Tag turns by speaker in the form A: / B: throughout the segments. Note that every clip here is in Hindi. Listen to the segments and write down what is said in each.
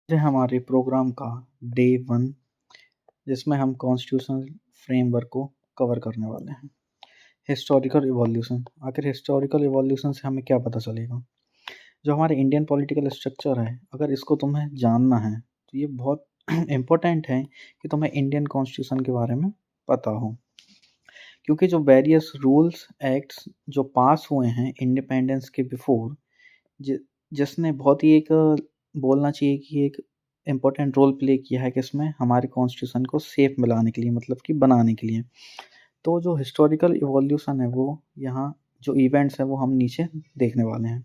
A: ये हमारे प्रोग्राम का डे 1 जिसमें हम कॉन्स्टिट्यूशनल फ्रेमवर्क को कवर करने वाले हैं। Historical evolution. आखिर हिस्टोरिकल इवोल्यूशन से हमें क्या पता चलेगा? जो हमारे इंडियन पॉलिटिकल स्ट्रक्चर है, अगर इसको तुम्हें जानना है तो ये बहुत इम्पोर्टेंट है कि तुम्हें इंडियन कॉन्स्टिट्यूशन के बारे में पता हो, क्योंकि जो वेरियस रूल्स एक्ट्स जो पास हुए हैं इंडिपेंडेंस के बिफोर, जिसने बहुत ही एक बोलना चाहिए कि एक इम्पोर्टेंट रोल प्ले किया है किसमें, हमारे कॉन्स्टिट्यूशन को सेफ मिलाने के लिए, मतलब कि बनाने के लिए। तो जो हिस्टोरिकल इवोल्यूशन है वो यहाँ जो इवेंट्स है वो हम नीचे देखने वाले हैं।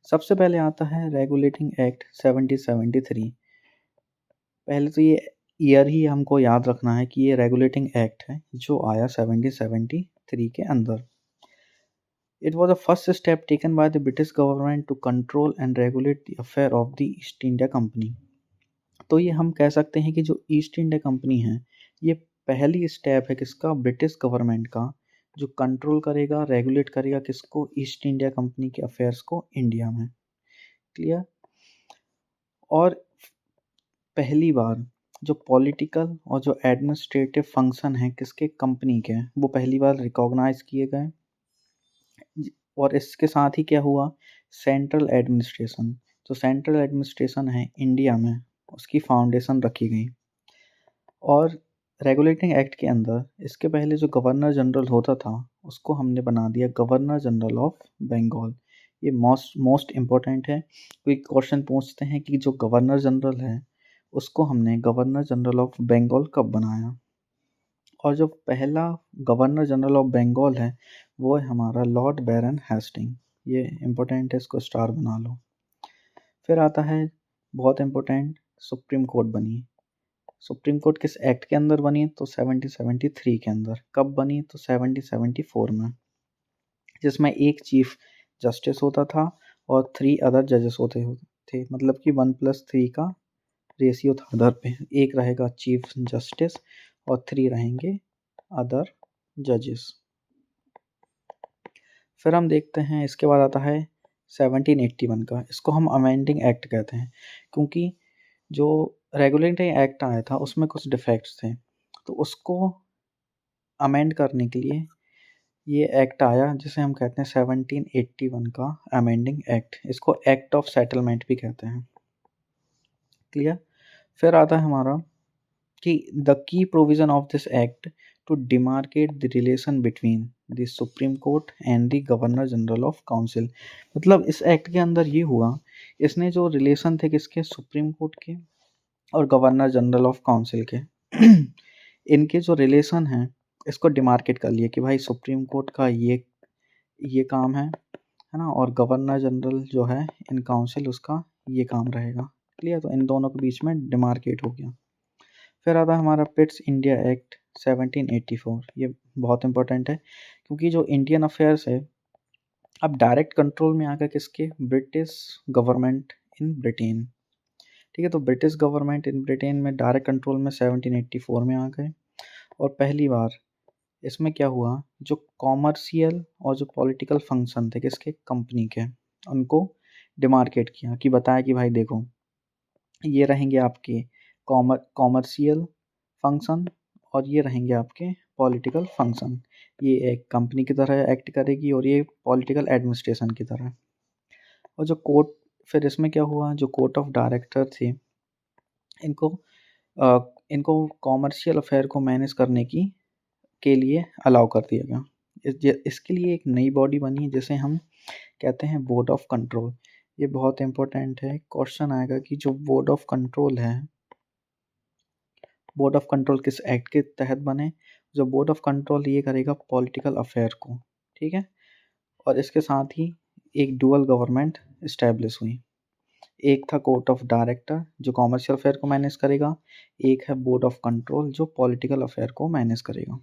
A: सबसे पहले आता है रेगुलेटिंग एक्ट 1773। पहले तो ये ईयर ही हमको याद रखना है कि ये रेगुलेटिंग एक्ट है जो आया 1773 के अंदर। It was the first step taken by the British government to control and regulate the affair of the East India Company। तो ये हम कह सकते हैं कि जो ईस्ट इंडिया कंपनी है, ये पहली स्टेप है किसका, ब्रिटिश गवर्नमेंट का, जो कंट्रोल करेगा, रेगुलेट करेगा किसको, ईस्ट इंडिया कंपनी के अफेयर्स को इंडिया में। क्लियर? और पहली बार जो पॉलिटिकल और जो एडमिनिस्ट्रेटिव फंक्शन है किसके, कंपनी के, वो पहली बार रिकॉग्नाइज किए गए। और इसके साथ ही क्या हुआ, सेंट्रल एडमिनिस्ट्रेशन, जो सेंट्रल एडमिनिस्ट्रेशन है इंडिया में, उसकी फाउंडेशन रखी गई। और रेगुलेटिंग एक्ट के अंदर इसके पहले जो गवर्नर जनरल होता था उसको हमने बना दिया गवर्नर जनरल ऑफ बंगाल। ये मोस्ट इम्पोर्टेंट है, कोई क्वेश्चन पूछते हैं कि जो गवर्नर जनरल है उसको हमने गवर्नर जनरल ऑफ बंगाल कब बनाया। और जो पहला गवर्नर जनरल ऑफ बंगाल है वो है हमारा लॉर्ड बैरन हेस्टिंग। ये इम्पोर्टेंट है, इसको स्टार बना लो। फिर आता है बहुत इम्पोर्टेंट, सुप्रीम कोर्ट बनी। सुप्रीम कोर्ट किस एक्ट के अंदर बनी, तो 1773 के अंदर। कब बनी, तो 1774 में, जिसमें एक चीफ जस्टिस होता था और 3 अदर जजेस होते थे, मतलब कि 1+3 का रेशियो था अदर पे। एक रहेगा चीफ जस्टिस और 3 रहेंगे अदर जजेस। फिर हम देखते हैं इसके बाद आता है 1781 का, इसको हम अमेंडिंग एक्ट कहते हैं, क्योंकि जो रेगुलेटिंग एक्ट आया था उसमें कुछ डिफेक्ट्स थे, तो उसको अमेंड करने के लिए ये एक्ट आया जिसे हम कहते हैं 1781 का अमेंडिंग एक्ट। इसको एक्ट ऑफ सेटलमेंट भी कहते हैं। क्लियर? फिर आता है हमारा कि द की provision of this act to demarcate the relation between the supreme court and the governor general of council. मतलब इस एक्ट के अंदर ये हुआ, इसने जो रिलेशन थे किसके, सुप्रीम कोर्ट के और गवर्नर जनरल ऑफ काउंसिल के इनके जो रिलेशन हैं इसको डिमार्केट कर लिया कि भाई सुप्रीम कोर्ट का ये काम है ना, और गवर्नर जनरल जो है इन काउंसिल उसका ये काम रहेगा। क्लियर? तो इन दोनों के बीच में डिमार्केट हो गया। फिर आता है हमारा पिट्स इंडिया एक्ट 1784। ये बहुत इंपॉर्टेंट है क्योंकि जो इंडियन अफेयर्स है अब डायरेक्ट कंट्रोल में आ गया किसके, ब्रिटिश गवर्नमेंट इन ब्रिटेन। ठीक है, तो ब्रिटिश गवर्नमेंट इन ब्रिटेन में डायरेक्ट कंट्रोल में 1784 में आ गए। और पहली बार इसमें क्या हुआ, जो कॉमर्शियल और जो पॉलिटिकल फंक्शन थे किसके, कंपनी के, उनको डिमार्केट किया कि बताया कि भाई देखो ये रहेंगे आपके कॉमर्शियल फंक्शन और ये रहेंगे आपके पॉलिटिकल फंक्शन। ये एक कंपनी की तरह एक्ट करेगी और ये पॉलिटिकल एडमिनिस्ट्रेशन की तरह। और जो कोर्ट, फिर इसमें क्या हुआ, जो कोर्ट ऑफ डायरेक्टर थे इनको इनको कॉमर्शियल अफेयर को मैनेज करने के लिए अलाउ कर दिया गया। इसके लिए एक नई बॉडी बनी जिसे हम कहते हैं बोर्ड ऑफ कंट्रोल। ये बहुत इंपॉर्टेंट है, क्वेश्चन आएगा कि जो बोर्ड ऑफ कंट्रोल है, बोर्ड ऑफ कंट्रोल किस एक्ट के तहत बने। जो बोर्ड ऑफ कंट्रोल ये करेगा पॉलिटिकल अफेयर को। ठीक है, और इसके साथ ही एक डुअल गवर्नमेंट इस्टेब्लिश हुई। एक था कोर्ट ऑफ डायरेक्टर जो कॉमर्शियल अफेयर को मैनेज करेगा, एक है बोर्ड ऑफ कंट्रोल जो पॉलिटिकल अफेयर को मैनेज करेगा।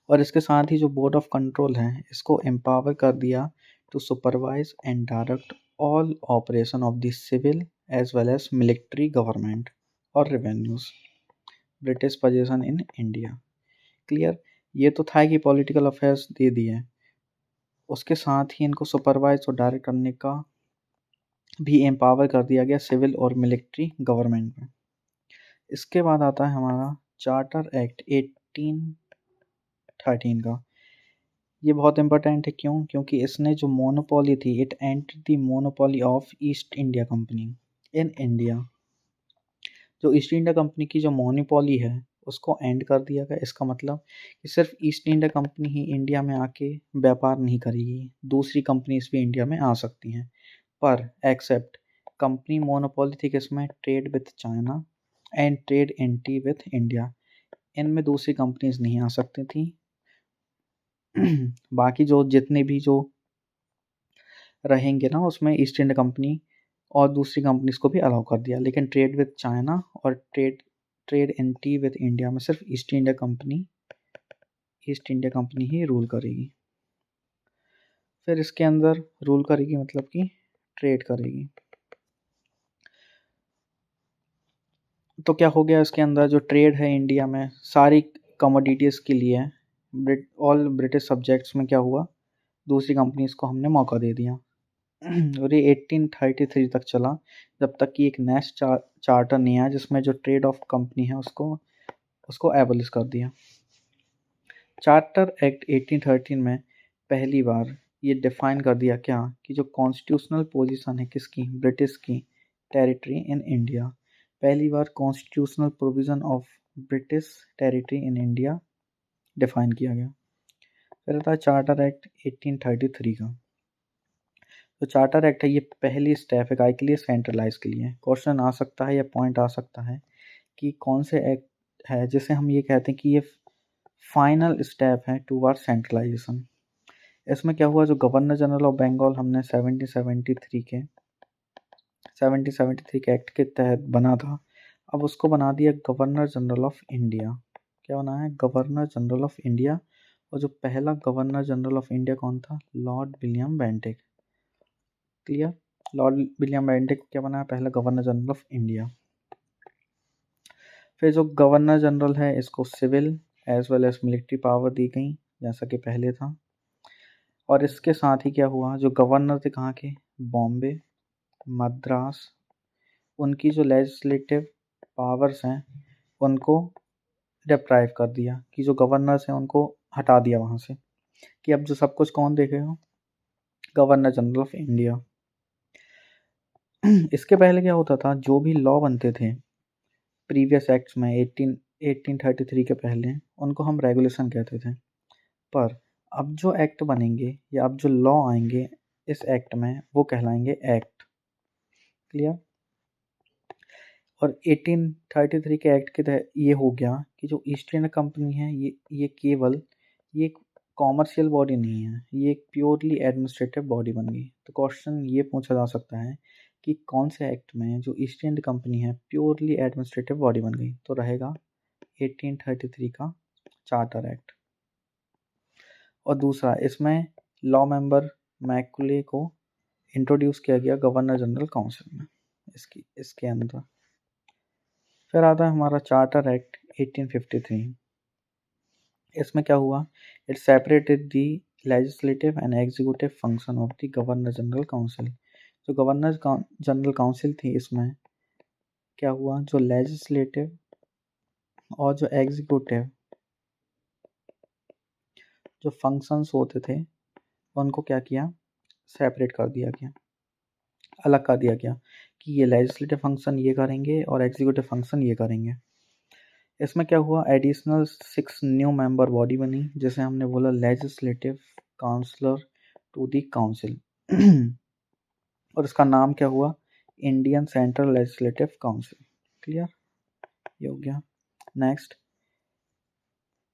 A: और इसके साथ ही जो बोर्ड ऑफ कंट्रोल है इसको एम्पावर कर दिया to supervise and direct all operation of the civil as well as military government और revenues British position in India. Clear? ये तो था कि पॉलिटिकल अफेयर्स दे दिए, उसके साथ ही इनको सुपरवाइज और डायरेक्ट करने का भी एम्पावर कर दिया गया सिविल और मिलिट्री गवर्नमेंट में। इसके बाद आता है हमारा चार्टर एक्ट 1813 का। ये बहुत इंपॉर्टेंट है, क्यों? क्योंकि इसने जो मोनोपोली थी, it and the monopoly of east India company in India. जो ईस्ट इंडिया कंपनी की जो मोनोपोली है उसको एंड कर दिया गया। इसका मतलब कि सिर्फ ईस्ट इंडिया कंपनी ही इंडिया में आके व्यापार नहीं करेगी, दूसरी कंपनीज भी इंडिया में आ सकती हैं, पर एक्सेप्ट कंपनी मोनोपोली थी किसमें? Trade with China and trade anti with India. इनमें दूसरी कंपनीज नहीं आ सकती थी। बाकी जो जितने भी जो रहेंगे ना, उसमें ईस्ट इंडिया कंपनी और दूसरी कंपनीज को भी अलाउ कर दिया, लेकिन ट्रेड विथ चाइना और trade trade anti with India में सिर्फ ईस्ट इंडिया कंपनी ही रूल करेगी। फिर इसके अंदर रूल करेगी मतलब कि ट्रेड करेगी। तो क्या हो गया, इसके अंदर जो ट्रेड है इंडिया में सारी कमोडिटीज़ के लिए ऑल ब्रिटिश सब्जेक्ट्स में क्या हुआ, दूसरी कंपनीज को हमने मौका दे दिया। और ये 1833 तक चला, जब तक कि एक नेक्स्ट चार्टर नहीं आया जिसमें जो ट्रेड ऑफ कंपनी है उसको एबॉलिश कर दिया। चार्टर एक्ट 1813 में पहली बार ये डिफाइन कर दिया क्या, कि जो कॉन्स्टिट्यूशनल पोजीशन है किसकी, ब्रिटिश की टेरिटरी इन इंडिया। पहली बार constitutional provision of British territory in India define किया गया। फिर था चार्टर एक्ट 1833 का। तो चार्टर एक्ट है, ये पहली स्टेप है काय के लिए, सेंट्रलाइज के लिए। क्वेश्चन आ सकता है या पॉइंट आ सकता है कि कौन से एक्ट है जिसे हम ये कहते हैं कि ये फाइनल स्टेप है टूवर्ड सेंट्रलाइजेशन। इसमें क्या हुआ, जो गवर्नर जनरल ऑफ बंगाल हमने 1773 के एक्ट के तहत बना था, अब उसको बना दिया गवर्नर जनरल ऑफ इंडिया। क्या बना है, गवर्नर जनरल ऑफ इंडिया। और जो पहला गवर्नर जनरल ऑफ इंडिया कौन था, Lord William Bentinck. Clear, Lord William Bentinck क्या बना है, पहला गवर्नर जनरल ऑफ इंडिया। फिर जो गवर्नर जनरल है इसको civil as well as military power दी गई, जैसा कि पहले था। और इसके साथ ही क्या हुआ, जो गवर्नर थे कहाँ के, बॉम्बे, मद्रास, उनकी जो लेजिस्लेटिव पावर्स हैं उनको डिप्राइव कर दिया, कि जो गवर्नर्स हैं उनको हटा दिया वहाँ से, कि अब जो सब कुछ कौन देखेगा, गवर्नर जनरल ऑफ इंडिया। इसके पहले क्या होता था, जो भी लॉ बनते थे प्रीवियस एक्ट्स में 1833 के पहले, उनको हम रेगुलेशन कहते थे। पर अब जो एक्ट बनेंगे या अब जो लॉ आएंगे इस एक्ट में, वो कहलाएंगे एक्ट। क्लियर। और 1833 के एक्ट के तहत ये हो गया कि जो ईस्ट इंडिया कंपनी है ये केवल ये कॉमर्शियल बॉडी नहीं है, ये एक प्योरली एडमिनिस्ट्रेटिव बॉडी बन गई। तो क्वेश्चन ये पूछा जा सकता है कि कौन से एक्ट में जो ईस्ट इंडिया कंपनी है प्योरली एडमिनिस्ट्रेटिव बॉडी बन गई, तो रहेगा 1833 का चार्टर एक्ट। और दूसरा, इसमें लॉ मेंबर मैकुले को इंट्रोड्यूस किया गया गवर्नर जनरल काउंसिल में, इसके अंदर। फिर आता है हमारा चार्टर एक्ट 1853। इसमें क्या हुआ, it separated the legislative and executive function of the governor general council. जो गवर्नर जनरल काउंसिल थी, इसमें क्या हुआ, जो लेजिस्लेटिव और जो एग्जीक्यूटिव जो फंक्शंस होते थे उनको क्या किया, सेपरेट कर दिया गया, अलग कर दिया गया, कि ये लेजिस्लेटिव फंक्शन ये करेंगे और एग्जीक्यूटिव फंक्शन ये करेंगे। इसमें क्या हुआ, एडिशनल 6 न्यू मेंबर बॉडी बनी, जैसे हमने बोला legislative councillor to the council. और इसका नाम क्या हुआ, Indian central legislative council. Clear, ये हो गया। Next,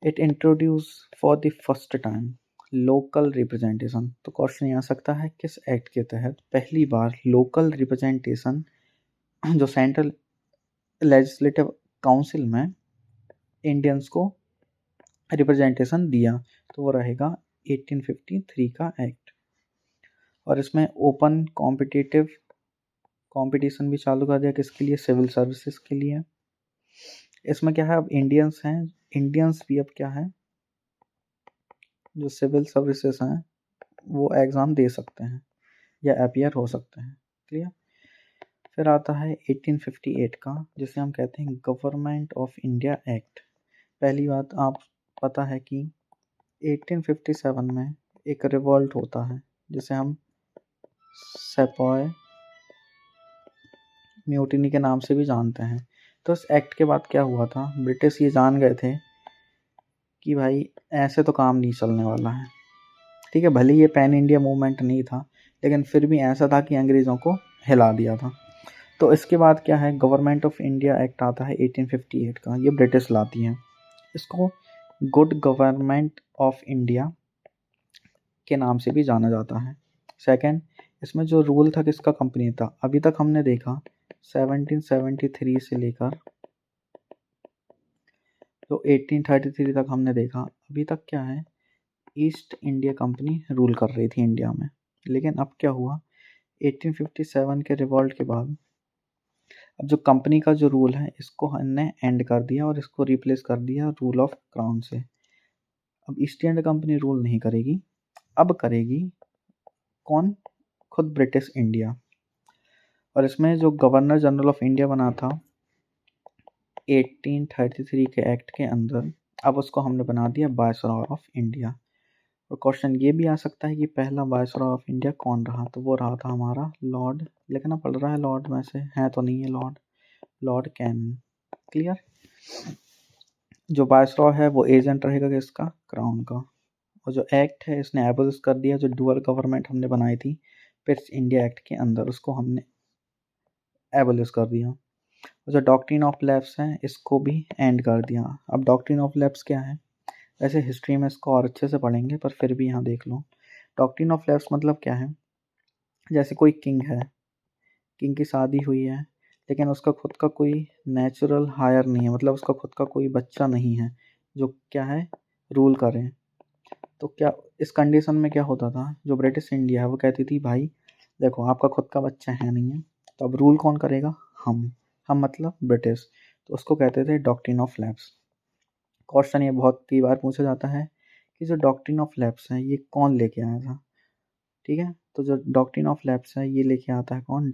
A: it introduce for the first time local representation. तो क्वेश्चन ये आ सकता है, किस एक्ट के तहत पहली बार लोकल रिप्रेजेंटेशन जो सेंट्रल लेजिस्लेटिव काउंसिल में इंडियंस को रिप्रेजेंटेशन दिया, तो वो रहेगा 1853 का एक्ट। और इसमें ओपन कॉम्पिटिटिव कंपटीशन भी चालू कर दिया, किसके लिए, सिविल सर्विसेज के लिए। इसमें क्या है, अब इंडियंस हैं, इंडियंस भी अब क्या है, जो सिविल सर्विसेज हैं वो एग्ज़ाम दे सकते हैं या अपीयर हो सकते हैं। क्लियर। फिर आता है 1858 का, जिसे हम कहते हैं गवर्नमेंट ऑफ इंडिया एक्ट। पहली बात आप पता है कि 1857 में एक रिवॉल्ट होता है जिसे हम सेपॉय म्यूटिनी के नाम से भी जानते हैं। तो इस एक्ट के बाद क्या हुआ था, ब्रिटिश ये जान गए थे कि भाई ऐसे तो काम नहीं चलने वाला है। ठीक है, भले ये पैन इंडिया मूवमेंट नहीं था, लेकिन फिर भी ऐसा था कि अंग्रेज़ों को हिला दिया था। तो इसके बाद क्या है, गवर्नमेंट ऑफ इंडिया एक्ट आता है 1858 का, ये ब्रिटिश लाती है। इसको गुड गवर्नमेंट ऑफ इंडिया के नाम से भी जाना जाता है। सेकंड, इसमें जो रूल था किसका कंपनी था, अभी तक हमने देखा 1773 से लेकर तो 1833 तक हमने देखा, अभी तक क्या है, ईस्ट इंडिया कंपनी रूल कर रही थी इंडिया में। लेकिन अब क्या हुआ, 1857 के रिवॉल्ट के बाद अब जो कंपनी का जो रूल है इसको हमने एंड कर दिया और इसको रिप्लेस कर दिया रूल ऑफ क्राउन से। अब ईस्ट इंडिया कंपनी रूल नहीं करेगी, अब करेगी कौन, खुद ब्रिटिश इंडिया। और इसमें जो गवर्नर जनरल ऑफ इंडिया बना था 1833 के एक्ट के अंदर, अब उसको हमने बना दिया वायसरॉय ऑफ इंडिया। और क्वेश्चन ये भी आ सकता है कि पहला वायसरॉय ऑफ इंडिया कौन रहा, तो वो रहा था हमारा लॉर्ड, लिखना पड़ रहा है लॉर्ड में से, है तो नहीं है लॉर्ड कैनिंग। क्लियर। जो वायसरॉय है वो एजेंट रहेगा किसका, क्राउन का। और जो एक्ट है इसने एबोलिश कर दिया, जो डुअल गवर्नमेंट हमने बनाई थी ब्रिटिश इंडिया एक्ट के अंदर, उसको हमने एबोलिश कर दिया। और जो डॉक्ट्रिन ऑफ लैप्स है इसको भी एंड कर दिया। अब डॉक्ट्रिन ऑफ लैप्स क्या है, वैसे हिस्ट्री में इसको और अच्छे से पढ़ेंगे पर फिर भी यहाँ देख लो। डॉक्ट्रिन ऑफ लैप्स मतलब क्या है, जैसे कोई किंग है, किंग की शादी हुई है लेकिन उसका खुद का कोई नेचुरल हायर नहीं है, मतलब उसका खुद का कोई बच्चा नहीं है जो क्या है रूल करे। तो क्या इस कंडीशन में क्या होता था, जो ब्रिटिश इंडिया है वो कहती थी भाई देखो आपका खुद का बच्चा है नहीं है, तो अब रूल कौन करेगा, हम मतलब ब्रिटिश। तो उसको कहते थे डॉक्ट्रिन ऑफ लैप्स। क्वेश्चन ये बहुत कई बार पूछा जाता है कि जो डॉक्ट्रिन ऑफ लैप्स है ये कौन लेके आया था। ठीक है, तो जो डॉक्ट्रिन ऑफ लैप्स है ये लेके आता है कौन,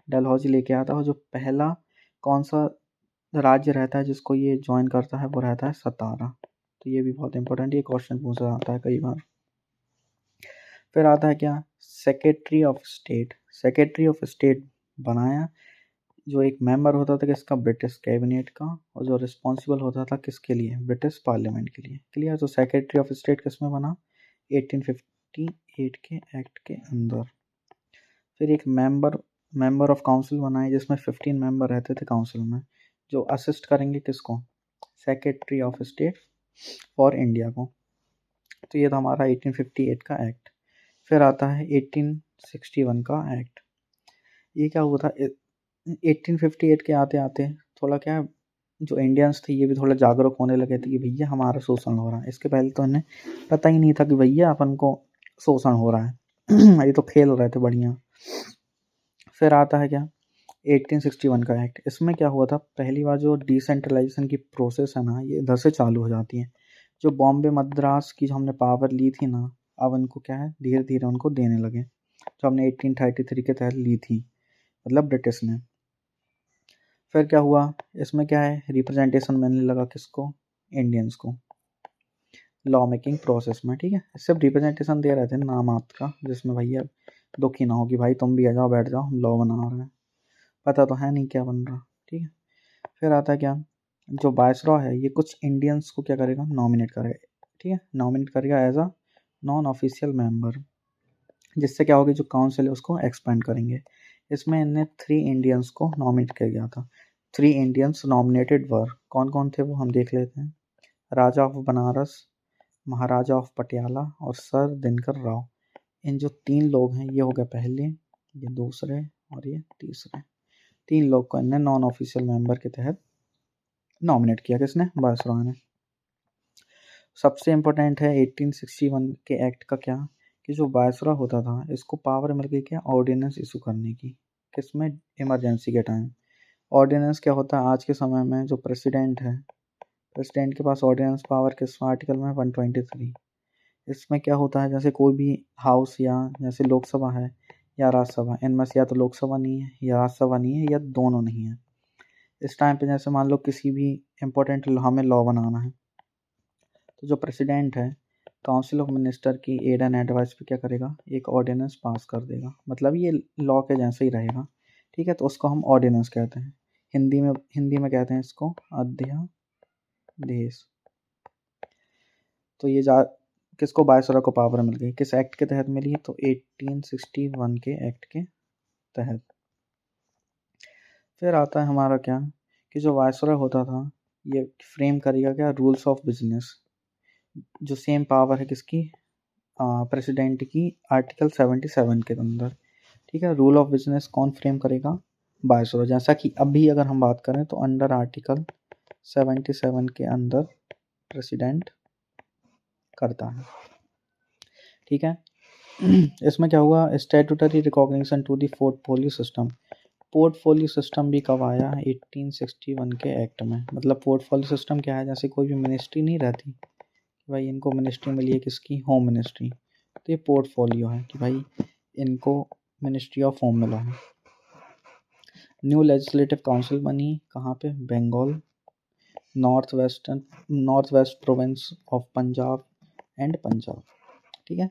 A: डलहौजी लेके आता है। और जो पहला कौन सा राज्य रहता है जिसको ये ज्वाइन करता है वो रहता है सतारा। तो ये भी बहुत इंपॉर्टेंट, ये क्वेश्चन पूछा जाता है कई बार। फिर आता है क्या, secretary of state. Secretary of state बनाया, जो एक मेंबर होता था किसका, ब्रिटिश कैबिनेट का, और जो रिस्पॉन्सिबल होता था किसके लिए, ब्रिटिश पार्लियामेंट के लिए। क्लियर। तो सेक्रेटरी ऑफ स्टेट किस में बना, 1858 के एक्ट के अंदर। फिर एक मेंबर ऑफ काउंसिल बनाए जिसमें 15 मेंबर रहते थे काउंसिल में, जो असिस्ट करेंगे किसको, secretary of state for India को। तो ये था हमारा 1858 का एक्ट। फिर आता है 1861 का एक्ट। ये क्या हुआ था, 1858 के आते आते थोड़ा क्या, जो इंडियंस थे ये भी थोड़ा जागरूक होने लगे थे कि भैया हमारा शोषण हो रहा है। इसके पहले तो इन्हें पता ही नहीं था कि भैया अपन को शोषण हो रहा है ये तो खेल रहे थे बढ़िया। फिर आता है क्या, 1861 का एक्ट। इसमें क्या हुआ था, पहली बार जो डिसेंट्रलाइजेशन की प्रोसेस है ना ये इधर से चालू हो जाती है। जो बॉम्बे मद्रास की जो हमने पावर ली थी ना, अब उनको क्या है धीरे धीरे उनको देने लगे, जो हमने 1833 के तहत ली थी, मतलब ब्रिटिश ने। फिर क्या हुआ, इसमें क्या है रिप्रेजेंटेशन मिलने लगा किसको, इंडियंस को, लॉ मेकिंग प्रोसेस में। ठीक है, सिर्फ रिप्रेजेंटेशन दे रहे थे नाम मात्र का, जिसमें भैया दुखी ना हो कि भाई तुम भी आ जाओ बैठ जाओ हम लॉ बना रहे हैं, पता तो है नहीं क्या बन रहा। ठीक है। फिर आता है क्या, जो वायसरॉय है ये कुछ इंडियंस को क्या करेगा, नॉमिनेट करेगा। ठीक है, नॉमिनेट करेगा as a non official member, जिससे क्या होगा जो काउंसिल है उसको एक्सपेंड करेंगे। इसमें इनने 3 इंडियंस को नॉमिनेट किया गया था। 3 इंडियंस नॉमिनेटेड वर कौन कौन थे वो हम देख लेते हैं। राजा ऑफ बनारस, महाराजा ऑफ पटियाला और सर दिनकर राव। इन जो 3 लोग हैं ये हो गए पहले, ये दूसरे और ये तीसरे। 3 लोग को इनने नॉन ऑफिशियल मेंबर के तहत नॉमिनेट किया, किसने, वायसरॉय ने। सबसे इम्पोर्टेंट है 1861 के एक्ट का क्या, कि जो वायसरॉय होता था इसको पावर मिल गई क्या, ऑर्डिनेंस इशू करने की, किसमें, इमरजेंसी के टाइम। ऑर्डिनेंस क्या होता है, आज के समय में जो प्रेसिडेंट है, प्रेसिडेंट के पास ऑर्डिनेंस पावर किस आर्टिकल में, 123। इसमें क्या होता है, जैसे कोई भी हाउस या जैसे लोकसभा है या राज्यसभा, इनमें से या तो लोकसभा नहीं है या राज्यसभा नहीं है या दोनों नहीं है। इस टाइम पे जैसे मान लो किसी भी इम्पोर्टेंट हमें लॉ बनाना है, तो जो प्रेसिडेंट है काउंसिल ऑफ मिनिस्टर की एड एंड एडवाइस पे क्या करेगा, एक ऑर्डिनेंस पास कर देगा। मतलब ये लॉ के जैसे ही रहेगा, ठीक है। तो उसको हम ऑर्डिनेंस कहते हैं। हिंदी में कहते हैं इसको अध्यादेश। तो ये किसको, वायसरॉय को पावर मिल गई, किस एक्ट के तहत मिली, तो 1861 के एक्ट के तहत। फिर आता है हमारा क्या, कि जो वायसरॉय होता था ये फ्रेम करेगा क्या, रूल्स ऑफ बिजनेस। जो सेम पावर है किसकी, प्रेसिडेंट की, आर्टिकल 77 के अंदर, ठीक है। रूल ऑफ बिजनेस कौन फ्रेम करेगा, वायसरॉय। जैसा कि अभी अगर हम बात करें तो अंडर आर्टिकल 77 के अंदर प्रेसिडेंट करता है, ठीक है। इसमें क्या हुआ, statutory recognition to the portfolio system. Portfolio system भी कब आया, 1861 के एक्ट में। मतलब पोर्टफोलियो सिस्टम क्या है, जैसे कोई भी मिनिस्ट्री नहीं रहती, भाई इनको मिनिस्ट्री मिली है किसकी, होम मिनिस्ट्री, तो ये पोर्टफोलियो है कि भाई इनको मिनिस्ट्री ऑफ होम मिला है। न्यू लेजिस्लेटिव काउंसिल बनी कहाँ पे, Bengal, north west province of Punjab and Punjab, ठीक है।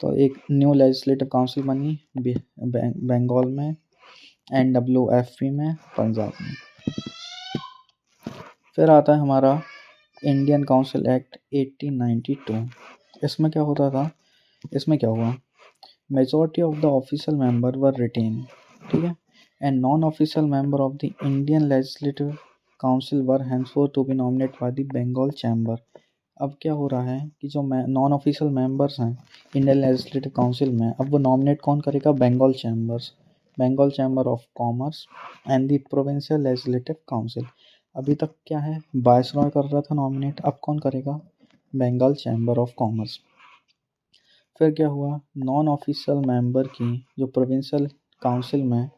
A: तो एक न्यू लेजिस्लेटिव काउंसिल बनी बंगाल में, NWFP में, पंजाब में। फिर आता है हमारा इंडियन काउंसिल एक्ट 1892। इसमें क्या होता था, इसमें क्या हुआ, majority of the official member were retain, ठीक है, and non official member of the Indian legislative council were henceforth to be nominate by the Bengal chamber. अब क्या हो रहा है कि जो नॉन ऑफिशियल मेंबर्स हैं इंडियन लेजिस्लेटिव काउंसिल में, अब वो नॉमिनेट कौन करेगा, Bengal chamber of commerce and the provincial legislative council. अभी तक क्या है, वायसरॉय कर रहा था नॉमिनेट, अब कौन करेगा, बंगाल चैम्बर ऑफ कॉमर्स। फिर क्या हुआ, नॉन ऑफिशियल मेंबर की जो प्रोविंशियल काउंसिल में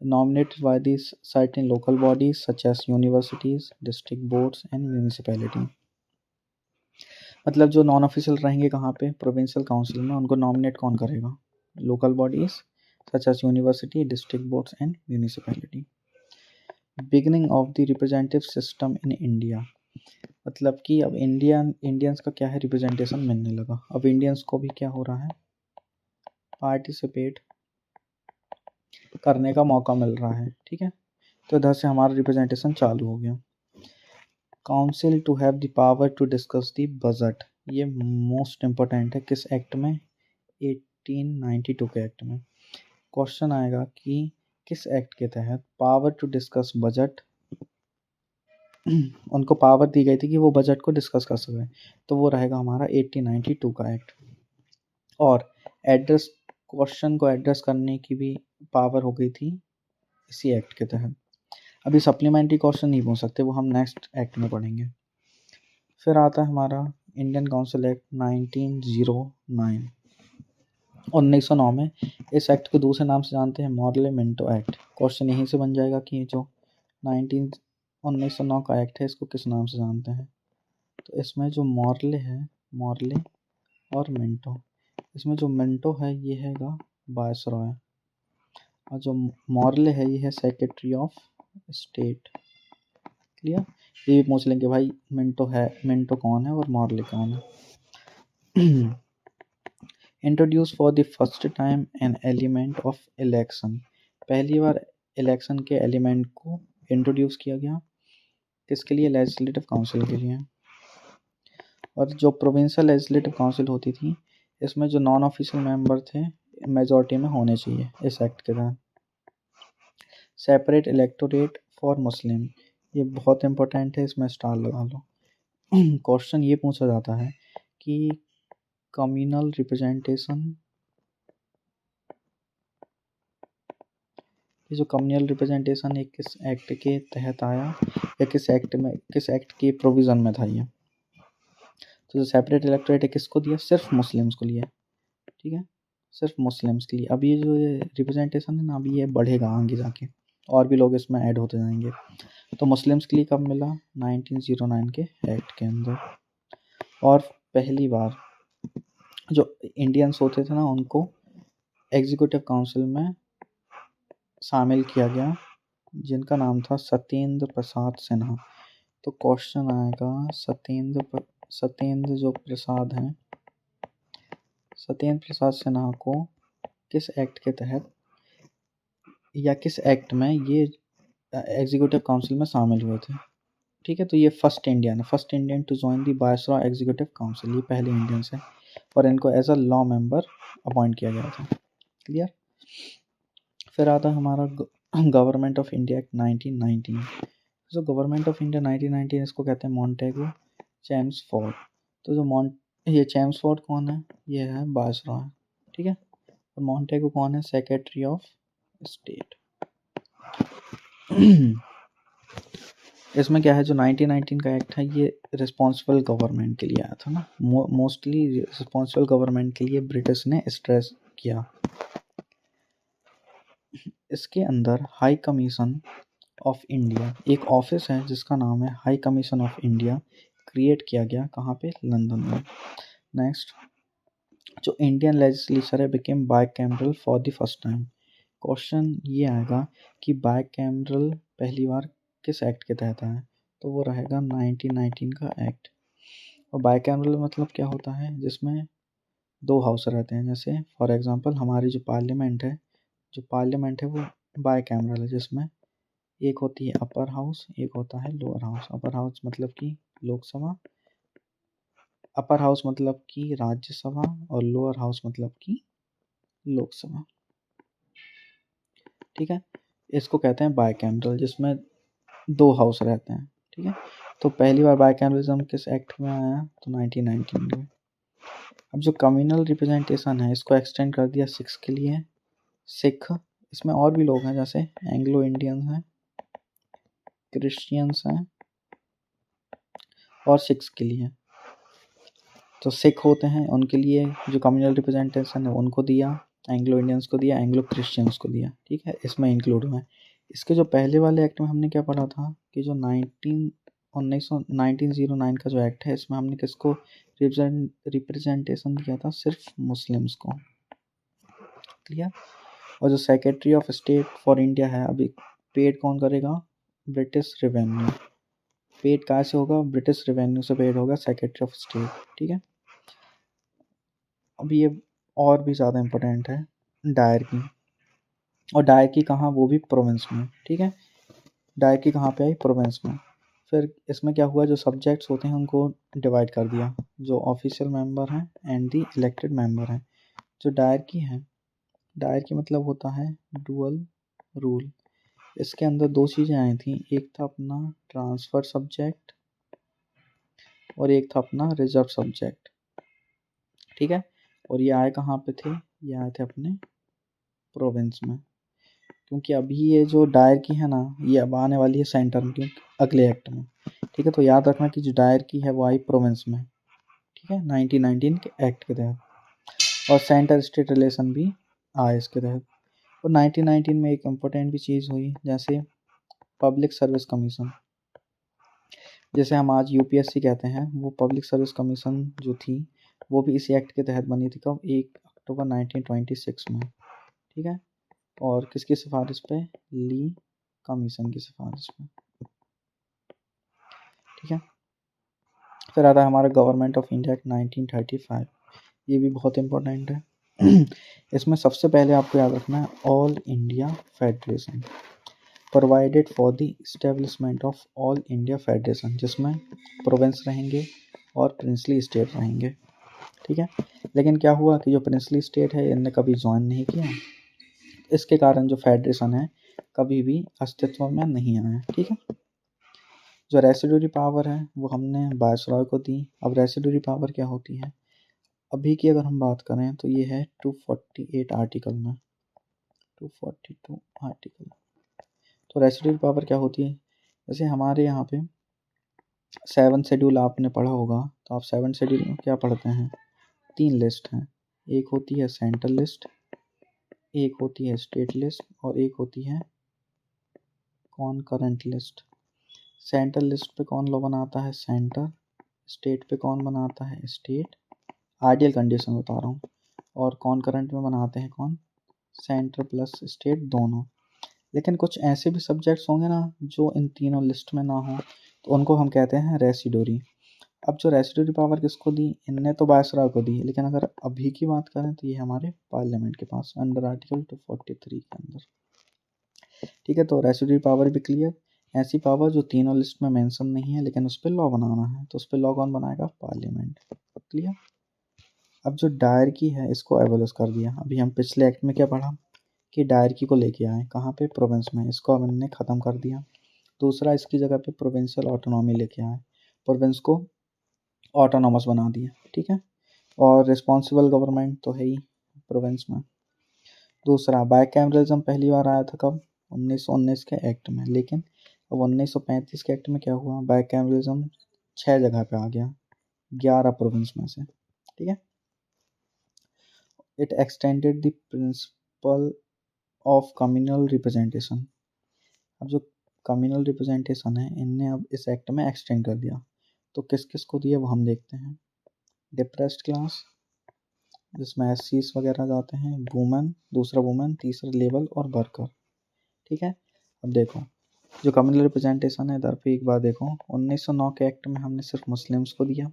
A: nominated by these certain local bodies such as universities, district boards and municipality। मतलब जो नॉन ऑफिशियल रहेंगे कहाँ पे, प्रोविंशियल काउंसिल में, उनको नॉमिनेट कौन करेगा, local bodies such as university, district boards and municipality. Beginning of the representative system in India. मतलब कि अब इंडियंस का क्या है, रिप्रेजेंटेशन मिलने लगा। अब इंडियंस को भी क्या हो रहा है, पार्टिसिपेट करने का मौका मिल रहा है, ठीक है। तो इधर से हमारा रिप्रेजेंटेशन चालू हो गया। Council to have the power to discuss the budget. ये मोस्ट इम्पोर्टेंट है, किस एक्ट में, 1892 के एक्ट में। क्वेश्चन आएगा कि किस एक्ट के तहत पावर टू डिस्कस बजट, उनको पावर दी गई थी कि वो बजट को डिस्कस कर सकें, तो वो रहेगा हमारा 1892 का एक्ट। और एड्रेस, क्वेश्चन को एड्रेस करने की भी पावर हो गई थी इसी एक्ट के तहत। अभी सप्लीमेंट्री क्वेश्चन नहीं पूछ सकते, वो हम नेक्स्ट एक्ट में पढ़ेंगे। फिर आता है हमारा इंडियन काउंसिल एक्ट 1909। 1909 में इस एक्ट को दूसरे नाम से जानते हैं, मॉर्ले मिंटो एक्ट। क्वेश्चन यहीं से बन जाएगा कि जो 1909 का एक्ट है इसको किस नाम से जानते हैं। तो इसमें जो मॉर्ले और मिंटो, इसमें जो मिंटो है ये हैगा वायसरॉय, और जो मॉर्ले है ये है सेक्रेटरी ऑफ स्टेट। क्लियर, ये भी पूछ लेंगे भाई मिंटो कौन है और मॉर्ले कौन है। Introduce for the first time an element of election. पहली बार इलेक्शन के एलिमेंट को इंट्रोड्यूस किया गया, किसके लिए, लेजिस्लेटिव काउंसिल के लिए। और जो प्रोविंशियल लेजिस्लेटिव काउंसिल होती थी, इसमें जो नॉन ऑफिशियल मेंबर थे मेजॉरिटी में होने चाहिए इस एक्ट के तहत। सेपरेट इलेक्टोरेट फॉर मुस्लिम, ये बहुत इंपॉर्टेंट है, इसमें स्टार लगा लो। क्वेश्चन ये पूछा जाता है कि कम्युनल रिप्रेजेंटेशन, ये जो कम्युनल रिप्रेजेंटेशन है किस एक्ट के तहत आया, या किस एक्ट के प्रोविज़न में था ये। तो जो सेपरेट इलेक्टोरेट है किसको दिया, सिर्फ मुस्लिम्स को लिया, ठीक है, सिर्फ मुस्लिम्स के लिए। अब ये जो ये रिप्रेजेंटेशन है ना, अभी ये बढ़ेगा आगे जाके, और भी लोग इसमें ऐड होते जाएंगे। तो मुस्लिम्स के लिए कब मिला, 1909 के एक्ट के अंदर। और पहली बार जो इंडियंस होते थे ना उनको एग्जीक्यूटिव काउंसिल में शामिल किया गया, जिनका नाम था सत्येंद्र प्रसाद सिन्हा। तो क्वेश्चन आएगा सत्येंद्र जो प्रसाद हैं, सत्येंद्र प्रसाद सिन्हा को किस एक्ट के तहत या किस एक्ट में ये एग्जीक्यूटिव काउंसिल में शामिल हुए थे। ठीक है, तो ये first Indian to join the viceroy executive council, ये पहले इंडियंस हैं और इनको as a law member appoint किया गया था। क्लियर। फिर आता है हमारा गवर्नमेंट ऑफ इंडिया एक्ट 1919। जो गवर्नमेंट ऑफ इंडिया 1919, इसको कहते हैं मॉन्टेगो चेम्सफोर्ड। तो जो ये चेम्सफोर्ड कौन है, ये है वायसरॉय। ठीक है, और मॉन्टेगो कौन है, सेक्रेटरी ऑफ स्टेट। इसमें क्या है, जो 1919 का एक्ट है ये रिस्पॉन्सिबल गवर्नमेंट के लिए आया था ना, मोस्टली रिस्पॉन्सिबल गवर्नमेंट के लिए ब्रिटिश ने स्ट्रेस किया। इसके अंदर हाई कमीशन ऑफ इंडिया एक ऑफिस है जिसका नाम है high commission of India, create किया गया कहाँ पे, लंदन में। नेक्स्ट, जो इंडियन लेजिस्लेचर है became bicameral for the first time. Question ये आएगा कि बाइकैमरल पहली बार किस एक्ट के तहत आया, तो वो रहेगा 1919 का एक्ट। और बाइकैमरल मतलब क्या होता है, जिसमें दो हाउस रहते हैं। जैसे फॉर एग्जांपल हमारी जो पार्लियामेंट है वो बाइकैमरल है, जिसमें एक होती है अपर हाउस, एक होता है लोअर हाउस। अपर हाउस मतलब कि लोकसभा, अपर हाउस मतलब कि राज्यसभा, और लोअर हाउस मतलब कि लोकसभा। ठीक है, इसको कहते हैं बाइकैमरल, जिसमें दो हाउस रहते हैं। ठीक है, तो पहली बार बाइकैमरलिज्म किस एक्ट में आया, तो 1919 में। अब जो कम्युनल रिप्रेजेंटेशन है इसको एक्सटेंड कर दिया सिक्स के लिए। सिख, इसमें और भी लोग हैं, जैसे एंग्लो इंडियंस हैं, क्रिश्चियंस हैं और सिख्स के लिए। तो सिख होते हैं उनके लिए जो कम्युनल रिप्रेजेंटेशन है उनको दिया, एंग्लो इंडियंस को दिया, एंग्लो क्रिश्चियंस को दिया। ठीक है, इसमें इंक्लूड हुए। इसके जो पहले वाले एक्ट में हमने क्या पढ़ा था कि जो 1909 का जो एक्ट है, इसमें हमने किसको रिप्रेजेंटेशन दिया था, सिर्फ मुस्लिम्स को। क्लियर। और जो secretary of state for India है, अभी पेड कौन करेगा, ब्रिटिश रेवेन्यू। पेड कहाँ से होगा, ब्रिटिश रेवेन्यू से पेड होगा सेक्रेटरी ऑफ स्टेट। ठीक है, अब ये और भी ज़्यादा इम्पोर्टेंट है डायरकी। और डायरकी कहाँ, वो भी प्रोविंस में। ठीक है, डायरकी कहाँ पे आई, प्रोविंस में। फिर इसमें क्या हुआ, जो सब्जेक्ट्स होते हैं उनको डिवाइड कर दिया, जो ऑफिशियल मेंबर हैं एंड दी इलेक्टेड मेंबर हैं। जो डायरकी है, डायरकी मतलब होता है डुअल रूल। इसके अंदर दो चीज़ें आई थी, एक था अपना ट्रांसफ़र सब्जेक्ट और एक था अपना रिजर्व सब्जेक्ट। ठीक है, और ये आए कहाँ पे थे, ये आए थे अपने प्रोविंस में। क्योंकि अभी ये जो डायरकी है ना, ये अब आने वाली है सेंटर में, क्योंकि अगले एक्ट में। ठीक है, तो याद रखना कि जो डायरकी है वो आई प्रोविंस में। ठीक है, 1919 के एक्ट के तहत। और सेंटर स्टेट रिलेशन भी आए इसके तहत। और 1919 में एक इम्पोर्टेंट भी चीज़ हुई, जैसे पब्लिक सर्विस कमीशन, जैसे हम आज यूपीएससी कहते हैं, वो पब्लिक सर्विस कमीशन जो थी वो भी इसी एक्ट के तहत बनी थी। कब, 1 अक्टूबर 1926 में। ठीक है, और किसकी सिफारिश पे, ली कमीशन की सिफारिश पे। ठीक है, फिर आता है हमारा गवर्नमेंट ऑफ इंडिया एक्ट 1935। ये भी बहुत इंपॉर्टेंट है। इसमें सबसे पहले आपको याद रखना है all India federation provided for the establishment of all India federation, जिसमें प्रोविंस रहेंगे और प्रिंसली स्टेट रहेंगे। ठीक है, लेकिन क्या हुआ कि जो प्रिंसली स्टेट है इनने कभी ज्वाइन नहीं किया, इसके कारण जो फेडरेशन है कभी भी अस्तित्व में नहीं आया। ठीक है, जो रेसिड्यूरी पावर है वो हमने वायसरॉय को दी। अब रेसिड्यूरी पावर क्या होती है, अभी की अगर हम बात करें तो ये है 248 आर्टिकल में, 242 आर्टिकल। तो रेसिड्यूरी पावर क्या होती है, जैसे हमारे यहाँ पे 7 शेड्यूल आपने पढ़ा होगा, तो आप 7 शेड्यूल में क्या पढ़ते हैं, 3 लिस्ट हैं। एक होती है सेंट्रल लिस्ट, एक होती है स्टेट लिस्ट और एक होती है कॉनकरेंट लिस्ट। सेंट्रल लिस्ट पे कौन लॉ बनाता है, सेंटर। स्टेट पे कौन बनाता है, स्टेट। आइडियल कंडीशन बता रहा हूँ। और कॉनकरेंट में बनाते हैं कौन, सेंटर प्लस स्टेट दोनों। लेकिन कुछ ऐसे भी सब्जेक्ट्स होंगे ना जो इन तीनों लिस्ट में ना हो, तो उनको हम कहते हैं रेसिडोरी। अब जो रेसिडोरी पावर किसको दी, इनने तो वायसरॉय को दी, लेकिन अगर अभी की बात करें तो ये हमारे पार्लियामेंट के पास अंडर आर्टिकल 243 के अंदर। ठीक है, तो रेसिडोरी पावर भी क्लियर। ऐसी पावर जो तीनों लिस्ट में मेंशन नहीं है लेकिन उस पर लॉ बनाना है, तो उस पर लॉ कौन बनाएगा, पार्लियामेंट। क्लियर। अब जो डायरकी है इसको एबोलिश कर दिया। अभी हम पिछले एक्ट में क्या पढ़ा कि डायरकी को लेके आए कहाँ पे, प्रोविंस में, इसको अब इन्होंने ख़त्म कर दिया। दूसरा, इसकी जगह पे प्रोविंशियल ऑटोनॉमी लेके आए, प्रोविंस को ऑटोनॉमस बना दिया। ठीक है, और रिस्पॉन्सिबल गवर्नमेंट तो है ही प्रोविंस में। दूसरा, बाइकैमरलिज्म पहली बार आया था कब, 1919 के एक्ट में, लेकिन अब 1935 के एक्ट में क्या हुआ, बाइकैमरलिज्म 6 जगह पे आ गया 11 प्रोविंस में से। ठीक है, it extended the principle of communal representation. अब जो कम्युनल रिप्रेजेंटेशन है इनने अब इस एक्ट में एक्सटेंड कर दिया, तो किस किस को दिया वो हम देखते हैं। डिप्रेस्ड क्लास, जिसमें एस वगैरह जाते हैं, वुमेन, दूसरा वुमेन, तीसरा लेबर और वर्कर। ठीक है, अब देखो जो कम्युनल रिप्रेजेंटेशन है इधर पे एक बार देखो, 1909 के एक्ट में हमने सिर्फ मुस्लिम्स को दिया,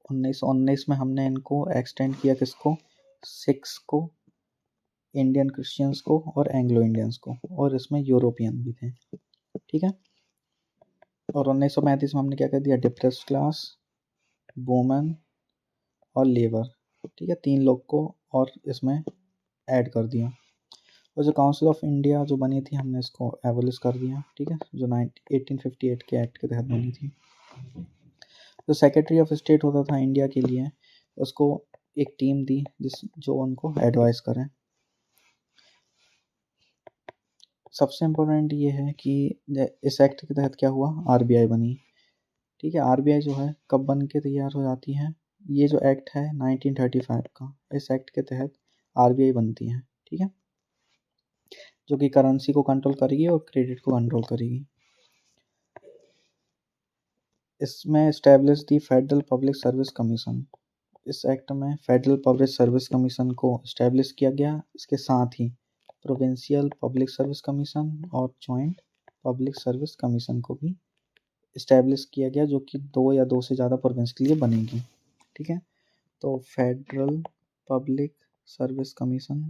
A: 1919 में हमने इनको एक्सटेंड किया किसको, सिख्स को, इंडियन क्रिश्चियंस को और एंग्लो इंडियंस को, और इसमें यूरोपियन भी थे। ठीक है, और 1935 में हमने क्या कर दिया, डिप्रेस्ड क्लास, वुमेन और लेबर। ठीक है, 3 लोग को और इसमें ऐड कर दिया। और जो काउंसिल ऑफ इंडिया जो बनी थी हमने इसको एबोलिश कर दिया। ठीक है, जो 1858 के एक्ट के तहत बनी थी। जो सेक्रेटरी ऑफ स्टेट होता था इंडिया के लिए, उसको एक टीम दी जो उनको एडवाइस करें। सबसे इम्पोर्टेंट ये है कि इस एक्ट के तहत क्या हुआ, आरबीआई बनी। ठीक है, आरबीआई जो है कब बन के तैयार हो जाती है, ये जो एक्ट है 1935 का, इस एक्ट के तहत आरबीआई बनती है। ठीक है, जो कि करेंसी को कंट्रोल करेगी और क्रेडिट को कंट्रोल करेगी। इसमें एस्टेब्लिश दी फेडरल पब्लिक सर्विस कमीशन। इस एक्ट में फेडरल पब्लिक सर्विस कमीशन को एस्टेब्लिश किया गया, इसके साथ ही प्रोविंशियल पब्लिक सर्विस कमीशन और जॉइंट पब्लिक सर्विस कमीशन को भी इस्टेब्लिश किया गया, जो कि 2 या 2 से ज़्यादा प्रोविंस के लिए बनेगी। ठीक है, तो federal public service commission,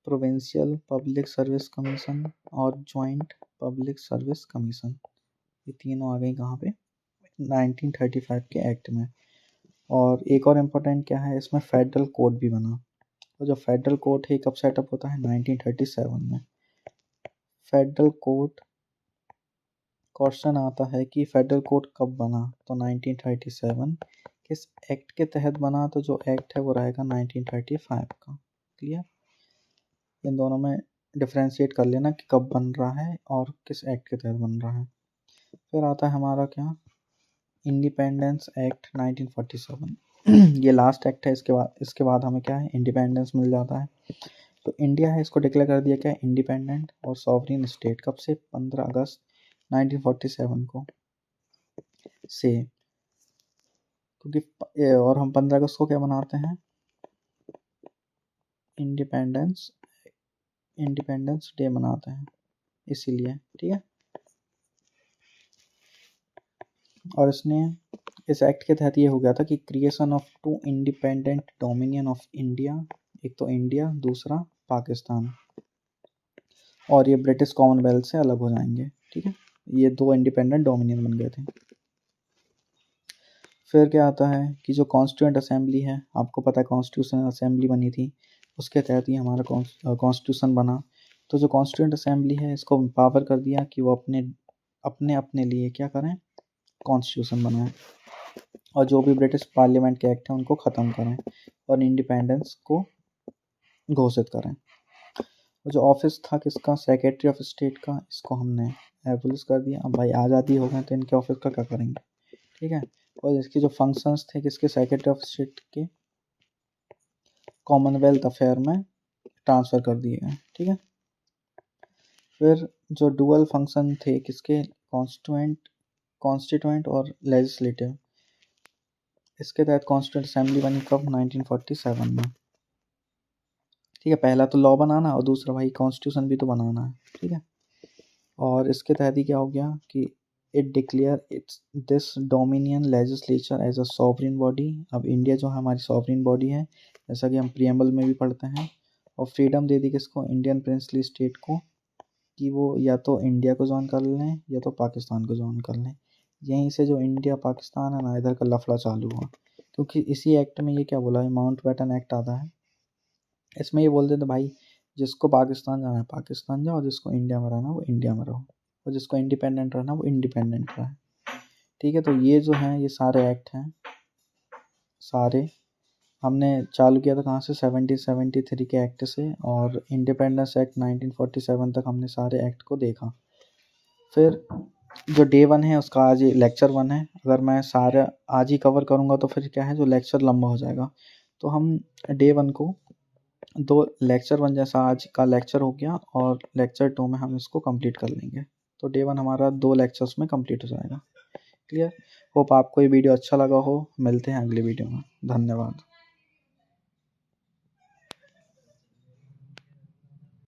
A: provincial public service commission और जॉइंट पब्लिक सर्विस कमीशन, ये तीनों आ गई कहाँ पे, 1935 के एक्ट में। और एक और इम्पोर्टेंट क्या है, इसमें फेडरल कोड भी बना। तो जो फेडरल कोड है कब सेटअप होता है, 1937 में। फेडरल कोड, क्वेश्चन आता है कि फेडरल कोड कब बना, तो 1937 किस एक्ट के तहत बना, तो जो एक्ट है वो रहेगा 1935 का। क्लियर, इन दोनों में डिफ्रेंशिएट कर लेना कि कब बन रहा है और किस एक्ट के तहत बन रहा है। फिर आता है हमारा क्या, इंडिपेंडेंस एक्ट 1947। ये लास्ट एक्ट है, इसके बाद हमें क्या है, इंडिपेंडेंस मिल जाता है। तो इंडिया है इसको डिक्लेयर कर दिया क्या, इंडिपेंडेंट और सॉवरिन स्टेट, कब से, 15 अगस्त 1947 को से। क्योंकि और हम 15 अगस्त को क्या मनाते हैं, इंडिपेंडेंस इंडिपेंडेंस डे मनाते हैं, इसीलिए। ठीक है, और इस एक्ट के तहत ये हो गया था कि creation of 2 independent dominion of India, एक तो इंडिया, दूसरा पाकिस्तान, और ये ब्रिटिश कॉमनवेल्थ से अलग हो जाएंगे। ठीक है, ये 2 इंडिपेंडेंट डोमिनियन बन गए थे। फिर क्या आता है कि जो कॉन्स्टिट्यूएंट असेंबली है, आपको पता है कॉन्स्टिट्यूशन असेंबली बनी थी, उसके तहत ही हमारा कॉन्स्टिट्यूशन बना। तो जो कॉन्स्टिट्यूएंट असेंबली है इसको पावर कर दिया कि वो अपने अपने अपने लिए क्या करें, कॉन्स्टिट्यूशन बनाएं, और जो भी ब्रिटिश पार्लियामेंट के एक्ट हैं उनको ख़त्म करें और इंडिपेंडेंस को घोषित करें। और जो ऑफिस था किसका, सेक्रेटरी ऑफ स्टेट का, इसको हमने एबोलिश कर दिया। अब भाई आज़ादी हो गए तो इनके ऑफिस का क्या करेंगे। ठीक है, और इसके जो फंक्शंस थे किसके, सेक्रेटरी ऑफ स्टेट के, कॉमनवेल्थ अफेयर में ट्रांसफ़र कर दिए गए। ठीक है, फिर जो डुअल फंक्शन थे किसके, कॉन्स्टिट्यूएंट और लेजिस्लेटिव, इसके तहत कॉन्स्टिट्यूएंट असेंबली बनी कब, 1947 में। ठीक है, पहला तो लॉ बनाना और दूसरा भाई कॉन्स्टिट्यूशन भी तो बनाना है। ठीक है, और इसके तहत ही क्या हो गया कि it declare its this dominion legislature as a sovereign body. अब इंडिया जो है हमारी सॉवरिन बॉडी है, जैसा कि हम प्रियम्बल में भी पढ़ते हैं। और फ्रीडम दे दी किसको, इंडियन प्रिंसली स्टेट को, कि वो या तो इंडिया को ज्वाइन कर लें या तो पाकिस्तान को ज्वाइन कर लें। यहीं से जो इंडिया पाकिस्तान है ना, इधर का लफड़ा चालू हुआ, क्योंकि इसी एक्ट में ये क्या बोला है, माउंटबेटन एक्ट आता है। इसमें ये बोल देते भाई जिसको पाकिस्तान जाना है पाकिस्तान जाओ, जिसको इंडिया में रहना वो इंडिया में रहो, और जिसको इंडिपेंडेंट रहना वो इंडिपेंडेंट रहे। ठीक है, तो ये जो हैं ये सारे एक्ट हैं, सारे हमने चालू किया था कहाँ से, 1773 के एक्ट से, और इंडिपेंडेंस एक्ट 1947 तक हमने सारे एक्ट को देखा। फिर जो डे 1 है उसका आज लेक्चर 1 है। अगर मैं सारा आज ही कवर करूँगा तो फिर क्या है, जो लेक्चर लंबा हो जाएगा। तो हम डे 1 को 2 लेक्चर 1 जैसा आज का लेक्चर हो गया, और लेक्चर 2 में हम इसको कंप्लीट कर लेंगे। तो डे 1 हमारा 2 लेक्चर्स में कंप्लीट हो जाएगा। क्लियर? होप आपको ये वीडियो अच्छा लगा हो। मिलते हैं अगली वीडियो में। धन्यवाद।